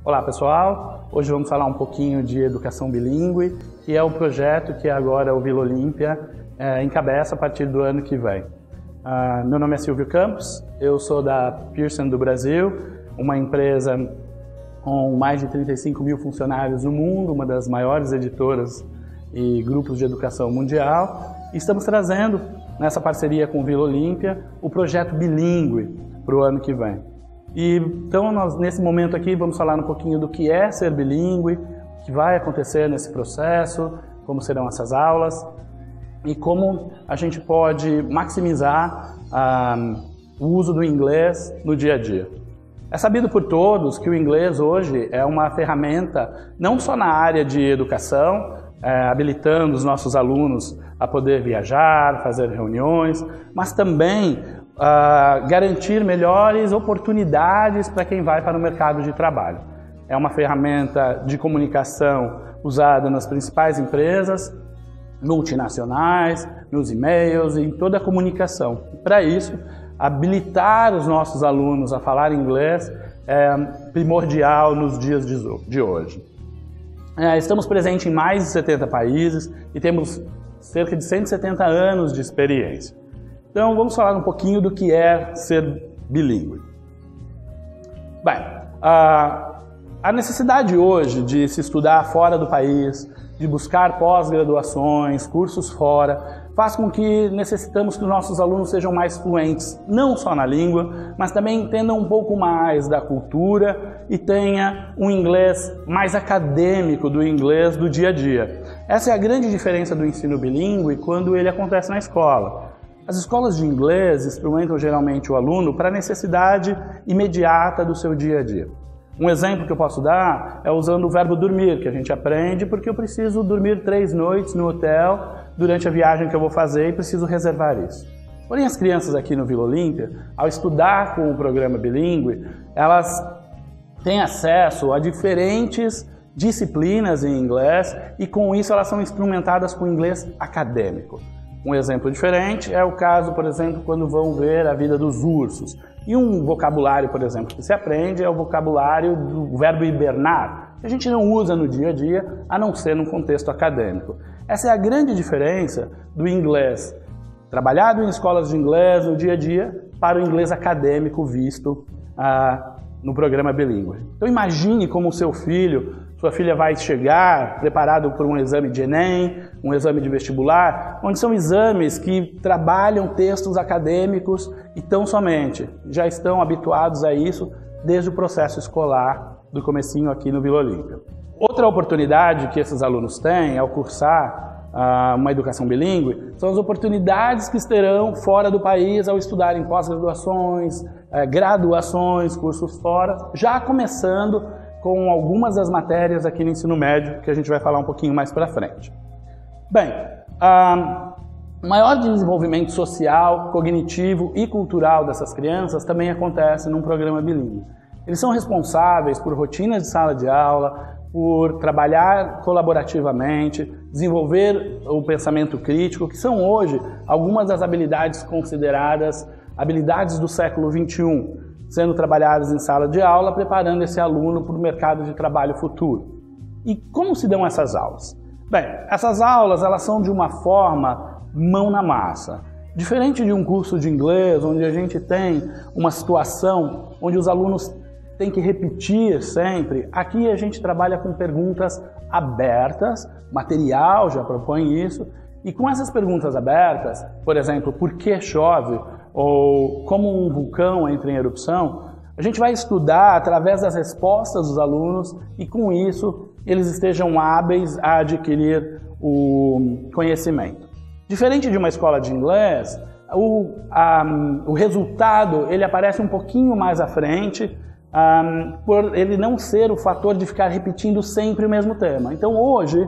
Olá pessoal, hoje vamos falar um pouquinho de educação bilíngue, que é o projeto que agora o Vila Olímpia encabeça a partir do ano que vem. Meu nome é Silvio Campos, eu sou da Pearson do Brasil, uma empresa com mais de 35 mil funcionários no mundo, uma das maiores editoras e grupos de educação mundial. E estamos trazendo, nessa parceria com o Vila Olímpia, o projeto bilíngue para o ano que vem. Então, nós, nesse momento aqui, vamos falar um pouquinho do que é ser bilíngue, o que vai acontecer nesse processo, como serão essas aulas e como a gente pode maximizar o uso do inglês no dia a dia. É sabido por todos que o inglês hoje é uma ferramenta não só na área de educação, habilitando os nossos alunos a poder viajar, fazer reuniões, mas também garantir melhores oportunidades para quem vai para o mercado de trabalho. É uma ferramenta de comunicação usada nas principais empresas multinacionais, nos e-mails e em toda a comunicação. Para isso, habilitar os nossos alunos a falar inglês é primordial nos dias de hoje. Estamos presentes em mais de 70 países e temos cerca de 170 anos de experiência. Então, vamos falar um pouquinho do que é ser bilíngue. Bem, a necessidade hoje de se estudar fora do país, de buscar pós-graduações, cursos fora, faz com que necessitamos que os nossos alunos sejam mais fluentes, não só na língua, mas também entendam um pouco mais da cultura e tenha um inglês mais acadêmico do inglês do dia a dia. Essa é a grande diferença do ensino bilíngue quando ele acontece na escola. As escolas de inglês instrumentam geralmente o aluno para a necessidade imediata do seu dia a dia. Um exemplo que eu posso dar é usando o verbo dormir, que a gente aprende porque eu preciso dormir 3 noites no hotel durante a viagem que eu vou fazer e preciso reservar isso. Porém, as crianças aqui no Vila Olímpia, ao estudar com o programa bilíngue, elas têm acesso a diferentes disciplinas em inglês e com isso elas são instrumentadas com o inglês acadêmico. Um exemplo diferente é o caso, por exemplo, quando vão ver a vida dos ursos. E um vocabulário, por exemplo, que se aprende é o vocabulário do verbo hibernar, que a gente não usa no dia a dia, a não ser num contexto acadêmico. Essa é a grande diferença do inglês trabalhado em escolas de inglês no dia a dia para o inglês acadêmico visto no programa bilíngue. Então imagine como o seu filho, sua filha vai chegar preparado por um exame de Enem, um exame de vestibular, onde são exames que trabalham textos acadêmicos e tão somente já estão habituados a isso desde o processo escolar do comecinho aqui no Vila Olímpia. Outra oportunidade que esses alunos têm ao cursar uma educação bilíngue são as oportunidades que terão fora do país ao estudar em pós-graduações, graduações, cursos fora, já começando com algumas das matérias aqui no ensino médio, que a gente vai falar um pouquinho mais para frente. Bem, o maior desenvolvimento social, cognitivo e cultural dessas crianças também acontece num programa bilíngue. Eles são responsáveis por rotinas de sala de aula, por trabalhar colaborativamente, desenvolver o pensamento crítico, que são hoje algumas das habilidades consideradas habilidades do século XXI, sendo trabalhadas em sala de aula, preparando esse aluno para o mercado de trabalho futuro. E como se dão essas aulas? Bem, essas aulas elas são de uma forma mão na massa. Diferente de um curso de inglês, onde a gente tem uma situação onde os alunos têm que repetir sempre, aqui a gente trabalha com perguntas abertas, material já propõe isso, e com essas perguntas abertas, por exemplo, por que chove? Ou como um vulcão entra em erupção, a gente vai estudar através das respostas dos alunos e com isso eles estejam hábeis a adquirir o conhecimento. Diferente de uma escola de inglês, o resultado ele aparece um pouquinho mais à frente, por ele não ser o fator de ficar repetindo sempre o mesmo tema. Então hoje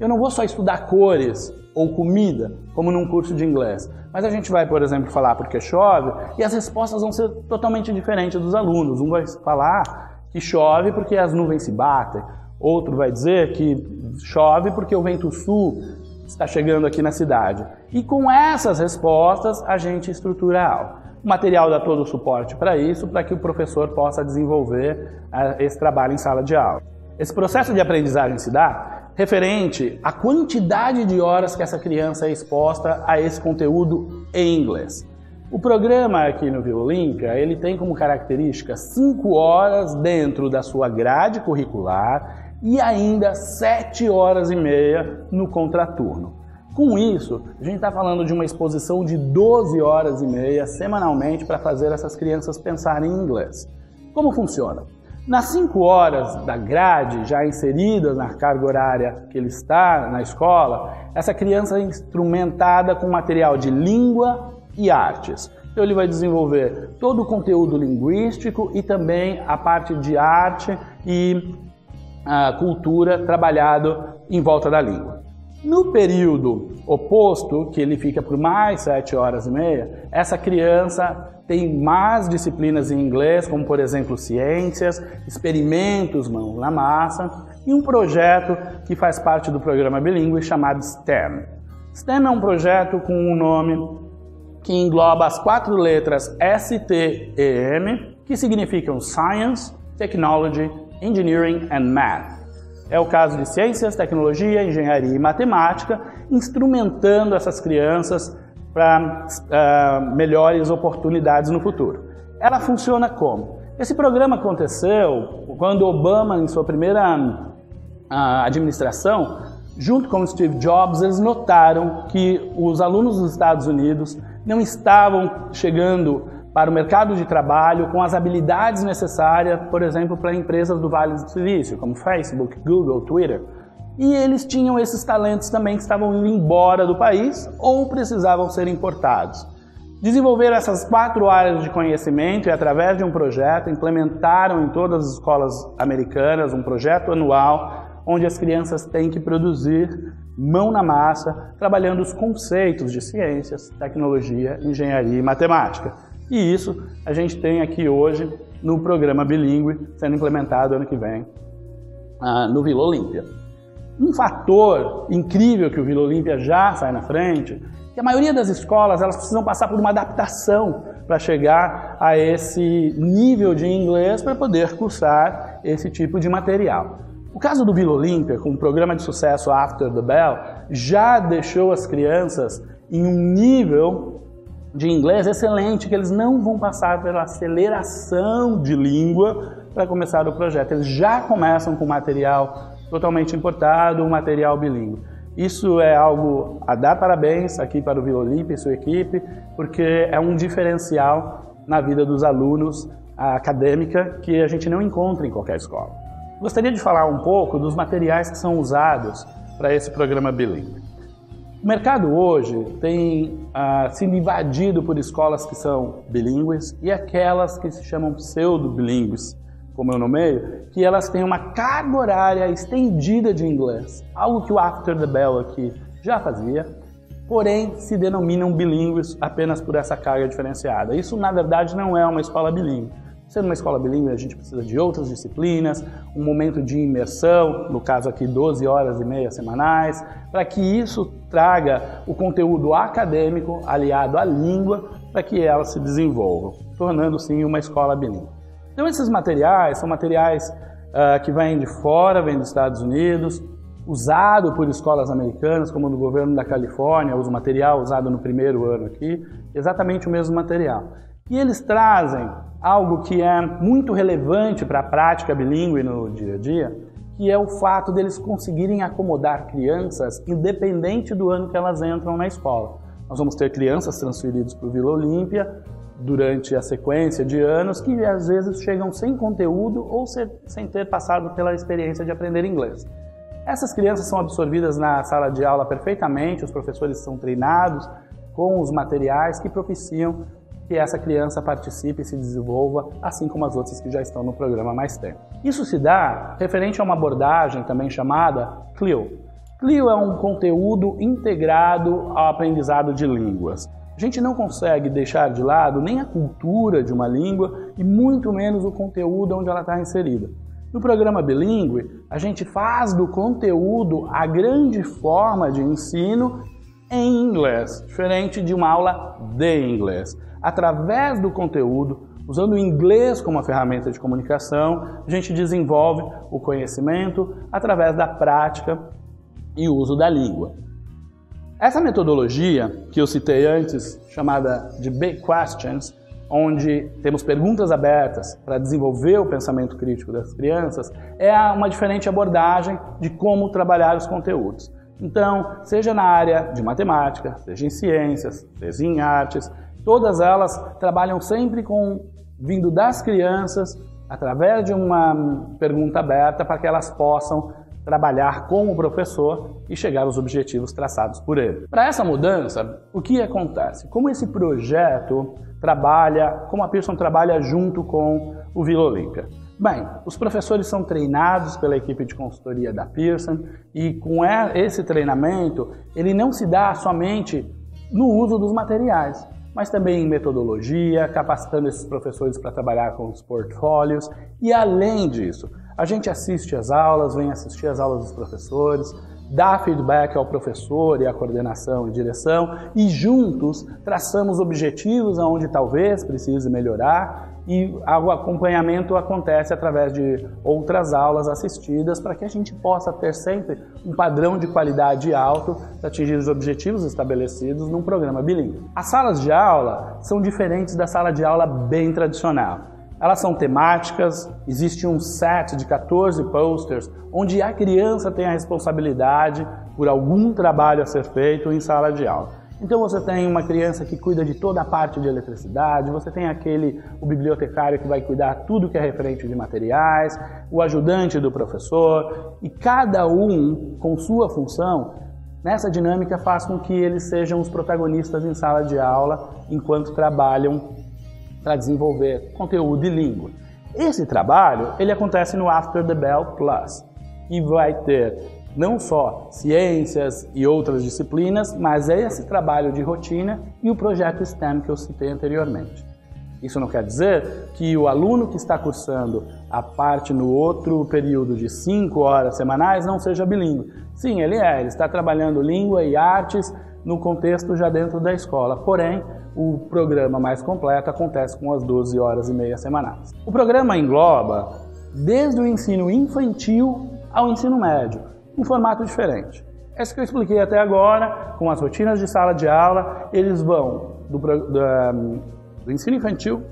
eu não vou só estudar cores ou comida, como num curso de inglês, mas a gente vai, por exemplo, falar porque chove e as respostas vão ser totalmente diferentes dos alunos. Um vai falar que chove porque as nuvens se batem, outro vai dizer que chove porque o vento sul está chegando aqui na cidade. E com essas respostas a gente estrutura a aula. O material dá todo o suporte para isso, para que o professor possa desenvolver esse trabalho em sala de aula. Esse processo de aprendizagem se dá referente à quantidade de horas que essa criança é exposta a esse conteúdo em inglês. O programa aqui no Vila Olímpia, ele tem como característica 5 horas dentro da sua grade curricular e ainda 7 horas e meia no contraturno. Com isso, a gente está falando de uma exposição de 12 horas e meia semanalmente para fazer essas crianças pensarem em inglês. Como funciona? Nas 5 horas da grade, já inseridas na carga horária que ele está na escola, essa criança é instrumentada com material de língua e artes. Então ele vai desenvolver todo o conteúdo linguístico e também a parte de arte e a cultura trabalhado em volta da língua. No período oposto, que ele fica por mais 7 horas e meia, essa criança tem mais disciplinas em inglês, como por exemplo ciências, experimentos mão na massa e um projeto que faz parte do programa bilíngue chamado STEM. STEM é um projeto com um nome que engloba as 4 letras STEM, que significam Science, Technology, Engineering and Math. É o caso de ciências, tecnologia, engenharia e matemática, instrumentando essas crianças para melhores oportunidades no futuro. Ela funciona como? Esse programa aconteceu quando Obama, em sua primeira administração, junto com Steve Jobs, eles notaram que os alunos dos Estados Unidos não estavam chegando para o mercado de trabalho com as habilidades necessárias, por exemplo, para empresas do Vale do Silício, como Facebook, Google, Twitter. E eles tinham esses talentos também que estavam indo embora do país ou precisavam ser importados. Desenvolveram essas 4 áreas de conhecimento e, através de um projeto, implementaram em todas as escolas americanas um projeto anual onde as crianças têm que produzir mão na massa, trabalhando os conceitos de ciências, tecnologia, engenharia e matemática. E isso a gente tem aqui hoje no programa bilíngue, sendo implementado ano que vem no Vila Olímpia. Um fator incrível que o Vila Olímpia já sai na frente, que a maioria das escolas elas precisam passar por uma adaptação para chegar a esse nível de inglês para poder cursar esse tipo de material. O caso do Vila Olímpia, com o programa de sucesso After the Bell, já deixou as crianças em um nível de inglês excelente, que eles não vão passar pela aceleração de língua para começar o projeto. Eles já começam com material totalmente importado, um material bilíngue. Isso é algo a dar parabéns aqui para o Vila Olímpia e sua equipe, porque é um diferencial na vida dos alunos acadêmica que a gente não encontra em qualquer escola. Gostaria de falar um pouco dos materiais que são usados para esse programa bilíngue. O mercado hoje tem sido invadido por escolas que são bilíngues e aquelas que se chamam pseudo-bilíngues, como eu nomeio, que elas têm uma carga horária estendida de inglês, algo que o After the Bell aqui já fazia, porém se denominam bilíngues apenas por essa carga diferenciada. Isso, na verdade, não é uma escola bilíngue. Sendo uma escola bilíngue, a gente precisa de outras disciplinas, um momento de imersão, no caso aqui 12 horas e meia semanais, para que isso traga o conteúdo acadêmico aliado à língua para que ela se desenvolva, tornando sim uma escola bilíngue. Então esses materiais são materiais que vêm de fora, vêm dos Estados Unidos, usado por escolas americanas, como no governo da Califórnia, o material usado no primeiro ano aqui, exatamente o mesmo material. E eles trazem algo que é muito relevante para a prática bilíngue no dia a dia, que é o fato deles conseguirem acomodar crianças independente do ano que elas entram na escola. Nós vamos ter crianças transferidas para o Vila Olímpia durante a sequência de anos que às vezes chegam sem conteúdo ou sem ter passado pela experiência de aprender inglês. Essas crianças são absorvidas na sala de aula perfeitamente, os professores são treinados com os materiais que propiciam que essa criança participe e se desenvolva, assim como as outras que já estão no programa há mais tempo. Isso se dá referente a uma abordagem também chamada CLIL. CLIL é um conteúdo integrado ao aprendizado de línguas. A gente não consegue deixar de lado nem a cultura de uma língua e muito menos o conteúdo onde ela está inserida. No programa bilíngue, a gente faz do conteúdo a grande forma de ensino em inglês, diferente de uma aula de inglês. através do conteúdo, usando o inglês como uma ferramenta de comunicação, a gente desenvolve o conhecimento através da prática e uso da língua. Essa metodologia que eu citei antes, chamada de Big Questions, onde temos perguntas abertas para desenvolver o pensamento crítico das crianças, é uma diferente abordagem de como trabalhar os conteúdos. Então, seja na área de matemática, seja em ciências, seja em artes, todas elas trabalham sempre vindo das crianças, através de uma pergunta aberta, para que elas possam trabalhar com o professor e chegar aos objetivos traçados por ele. Para essa mudança, o que acontece? Como esse projeto trabalha, como a Pearson trabalha junto com o Vila Olímpia? Bem, os professores são treinados pela equipe de consultoria da Pearson e com esse treinamento ele não se dá somente no uso dos materiais, mas também em metodologia, capacitando esses professores para trabalhar com os portfólios e além disso, a gente assiste às aulas, vem assistir às aulas dos professores, dá feedback ao professor e à coordenação e direção e juntos traçamos objetivos aonde talvez precise melhorar e o acompanhamento acontece através de outras aulas assistidas para que a gente possa ter sempre um padrão de qualidade alto para atingir os objetivos estabelecidos num programa bilíngue. As salas de aula são diferentes da sala de aula bem tradicional. Elas são temáticas, existe um set de 14 posters onde a criança tem a responsabilidade por algum trabalho a ser feito em sala de aula. Então você tem uma criança que cuida de toda a parte de eletricidade, você tem o bibliotecário que vai cuidar tudo que é referente de materiais, o ajudante do professor, e cada um com sua função, nessa dinâmica faz com que eles sejam os protagonistas em sala de aula enquanto trabalham para desenvolver conteúdo e língua. Esse trabalho ele acontece no After the Bell Plus, que vai ter não só ciências e outras disciplinas, mas é esse trabalho de rotina e o projeto STEM que eu citei anteriormente. Isso não quer dizer que o aluno que está cursando a parte no outro período de 5 horas semanais não seja bilíngue. Sim, ele está trabalhando língua e artes no contexto já dentro da escola, porém, o programa mais completo acontece com as 12 horas e meia semanais. O programa engloba desde o ensino infantil ao ensino médio, um formato diferente. Esse que eu expliquei até agora, com as rotinas de sala de aula, eles vão do ensino infantil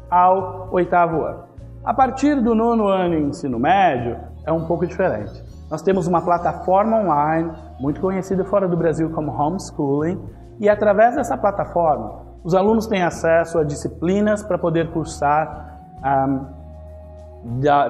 ao 8º ano. A partir do 9º ano em ensino médio, é um pouco diferente. Nós temos uma plataforma online, muito conhecida fora do Brasil como homeschooling, e através dessa plataforma, os alunos têm acesso a disciplinas para poder cursar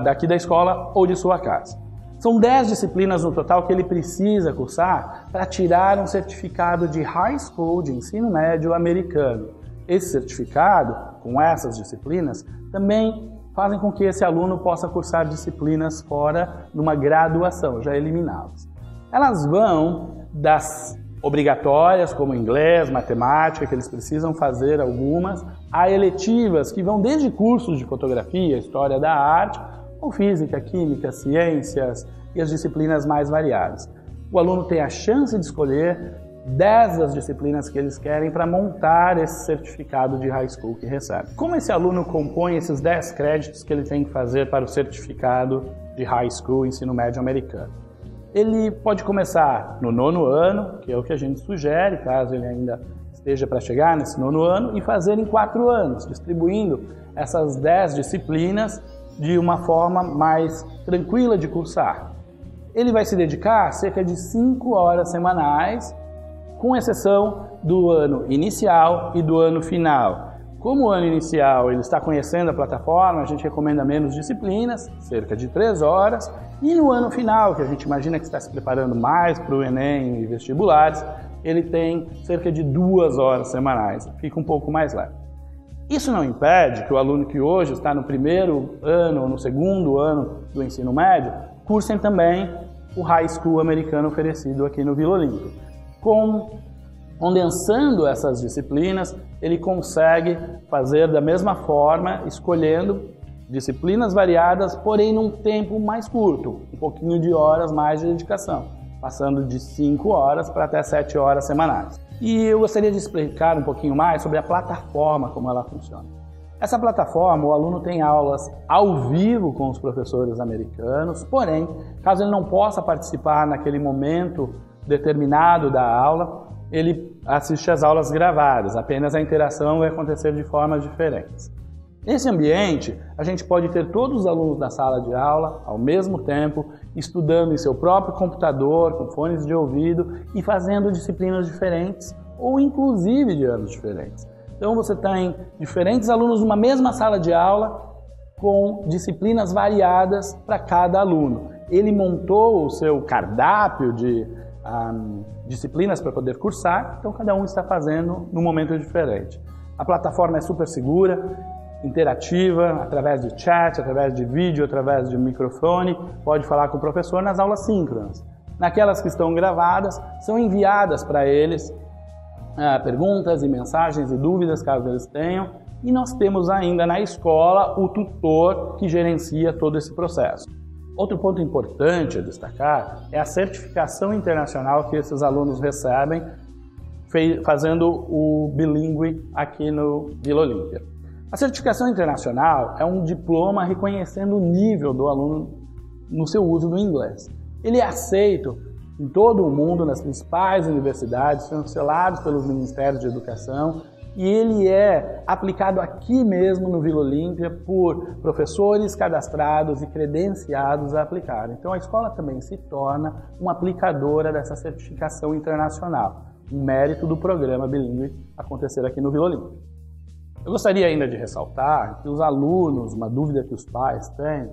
daqui da escola ou de sua casa. São 10 disciplinas no total que ele precisa cursar para tirar um certificado de high school, de ensino médio americano. Esse certificado, com essas disciplinas, também fazem com que esse aluno possa cursar disciplinas fora numa graduação, já eliminá-las. Elas vão das obrigatórias, como inglês, matemática, que eles precisam fazer algumas, a eletivas, que vão desde cursos de fotografia, história da arte, ou física, química, ciências e as disciplinas mais variadas. O aluno tem a chance de escolher 10 das disciplinas que eles querem para montar esse certificado de high school que recebe. Como esse aluno compõe esses 10 créditos que ele tem que fazer para o certificado de high school ensino médio americano? Ele pode começar no 9º ano, que é o que a gente sugere, caso ele ainda esteja para chegar nesse 9º ano, e fazer em 4 anos, distribuindo essas 10 disciplinas de uma forma mais tranquila de cursar. Ele vai se dedicar a cerca de 5 horas semanais, com exceção do ano inicial e do ano final. Como o ano inicial ele está conhecendo a plataforma, a gente recomenda menos disciplinas, cerca de 3 horas, e no ano final, que a gente imagina que está se preparando mais para o Enem e vestibulares, ele tem cerca de 2 horas semanais, fica um pouco mais leve. Isso não impede que o aluno que hoje está no 1º ano ou no 2º ano do ensino médio cursem também o high school americano oferecido aqui no Vila Olímpia. Condensando essas disciplinas, ele consegue fazer da mesma forma, escolhendo disciplinas variadas, porém num tempo mais curto, um pouquinho de horas mais de dedicação, passando de 5 horas para até 7 horas semanais. E eu gostaria de explicar um pouquinho mais sobre a plataforma, como ela funciona. Essa plataforma, o aluno tem aulas ao vivo com os professores americanos, porém, caso ele não possa participar naquele momento determinado da aula, ele assiste às aulas gravadas, apenas a interação vai acontecer de formas diferentes. Nesse ambiente, a gente pode ter todos os alunos da sala de aula, ao mesmo tempo, estudando em seu próprio computador, com fones de ouvido e fazendo disciplinas diferentes ou inclusive de anos diferentes. Então você tem diferentes alunos numa mesma sala de aula com disciplinas variadas para cada aluno. Ele montou o seu cardápio de disciplinas para poder cursar, então cada um está fazendo num momento diferente. A plataforma é super segura, interativa, através de chat, através de vídeo, através de microfone, pode falar com o professor nas aulas síncronas. Naquelas que estão gravadas, são enviadas para eles perguntas e mensagens e dúvidas, caso eles tenham, e nós temos ainda na escola o tutor que gerencia todo esse processo. Outro ponto importante a destacar é a certificação internacional que esses alunos recebem fazendo o bilíngue aqui no Vila Olímpia. A certificação internacional é um diploma reconhecendo o nível do aluno no seu uso do inglês. Ele é aceito em todo o mundo, nas principais universidades, chancelados pelos Ministérios de Educação, e ele é aplicado aqui mesmo no Vila Olímpia por professores cadastrados e credenciados a aplicar. Então a escola também se torna uma aplicadora dessa certificação internacional, um mérito do programa bilíngue acontecer aqui no Vila Olímpia. Eu gostaria ainda de ressaltar que os alunos, uma dúvida que os pais têm,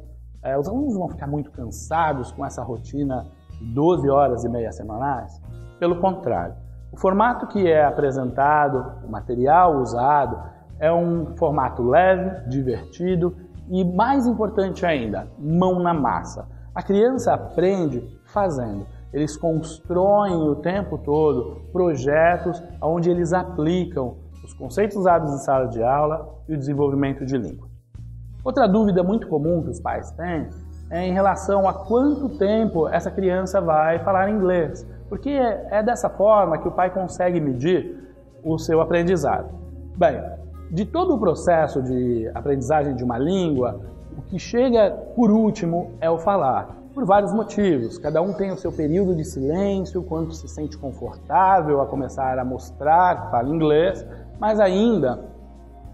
os alunos vão ficar muito cansados com essa rotina de 12 horas e meia semanais? Pelo contrário, o formato que é apresentado, o material usado, é um formato leve, divertido e, mais importante ainda, mão na massa. A criança aprende fazendo. Eles constroem o tempo todo projetos onde eles aplicam os conceitos usados em sala de aula e o desenvolvimento de língua. Outra dúvida muito comum que os pais têm é em relação a quanto tempo essa criança vai falar inglês, porque é dessa forma que o pai consegue medir o seu aprendizado. Bem, de todo o processo de aprendizagem de uma língua, o que chega por último é o falar, por vários motivos. Cada um tem o seu período de silêncio, quando se sente confortável a começar a mostrar que fala inglês, mas ainda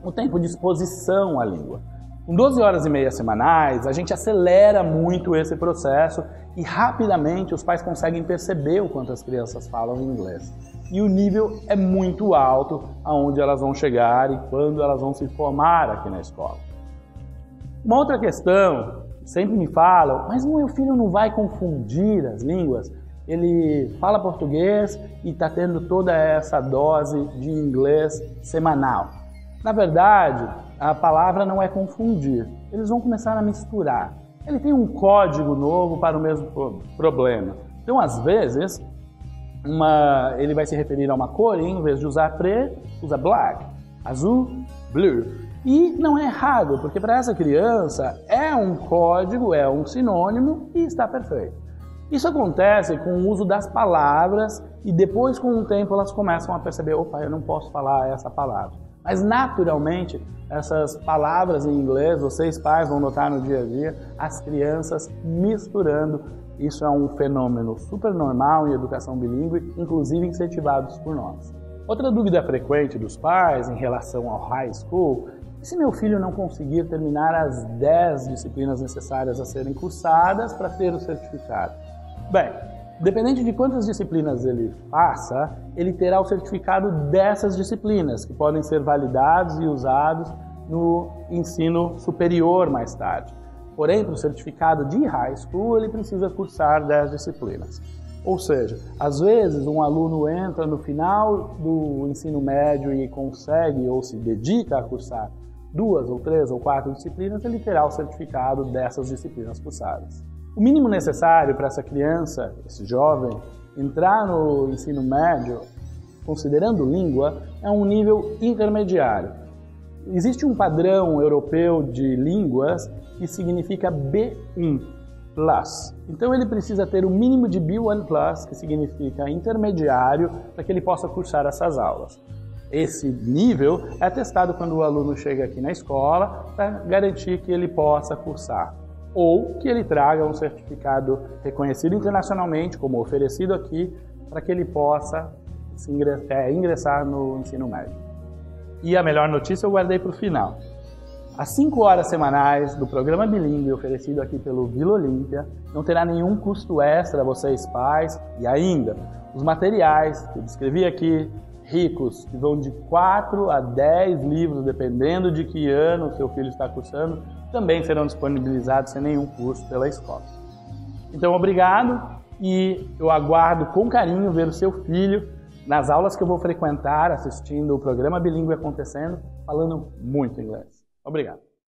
o tempo de exposição à língua. Com 12 horas e meia semanais, a gente acelera muito esse processo e rapidamente os pais conseguem perceber o quanto as crianças falam inglês. E o nível é muito alto aonde elas vão chegar e quando elas vão se formar aqui na escola. Uma outra questão, sempre me falam, mas o meu filho não vai confundir as línguas? Ele fala português e está tendo toda essa dose de inglês semanal. Na verdade, a palavra não é confundir. Eles vão começar a misturar. Ele tem um código novo para o mesmo problema. Então, às vezes, ele vai se referir a uma cor e, em vez de usar preto, usa black, azul, blue. E não é errado, porque para essa criança é um código, é um sinônimo e está perfeito. Isso acontece com o uso das palavras e depois, com o tempo, elas começam a perceber, opa, eu não posso falar essa palavra. Mas, naturalmente, essas palavras em inglês, vocês pais vão notar no dia a dia, as crianças misturando. Isso é um fenômeno super normal em educação bilíngue, inclusive incentivados por nós. Outra dúvida frequente dos pais em relação ao high school é se meu filho não conseguir terminar as 10 disciplinas necessárias a serem cursadas para ter o certificado. Bem, dependente de quantas disciplinas ele faça, ele terá o certificado dessas disciplinas, que podem ser validados e usados no ensino superior mais tarde. Porém, para o certificado de high school, ele precisa cursar 10 disciplinas. Ou seja, às vezes um aluno entra no final do ensino médio e consegue ou se dedica a cursar 2 ou 3 ou 4 disciplinas, ele terá o certificado dessas disciplinas cursadas. O mínimo necessário para essa criança, esse jovem, entrar no ensino médio, considerando língua, é um nível intermediário. Existe um padrão europeu de línguas que significa B1. Plus. Então ele precisa ter o mínimo de B1 Plus, que significa intermediário, para que ele possa cursar essas aulas. Esse nível é testado quando o aluno chega aqui na escola para garantir que ele possa cursar, ou que ele traga um certificado reconhecido internacionalmente, como oferecido aqui, para que ele possa ingressar no ensino médio. E a melhor notícia eu guardei para o final. As 5 horas semanais do programa bilíngue oferecido aqui pelo Vila Olímpia não terá nenhum custo extra a vocês pais, e ainda os materiais que eu descrevi aqui, ricos, que vão de 4 a 10 livros, dependendo de que ano o seu filho está cursando, também serão disponibilizados sem nenhum custo pela escola. Então, obrigado, e eu aguardo com carinho ver o seu filho nas aulas que eu vou frequentar, assistindo o programa bilíngue acontecendo, falando muito inglês. Obrigado.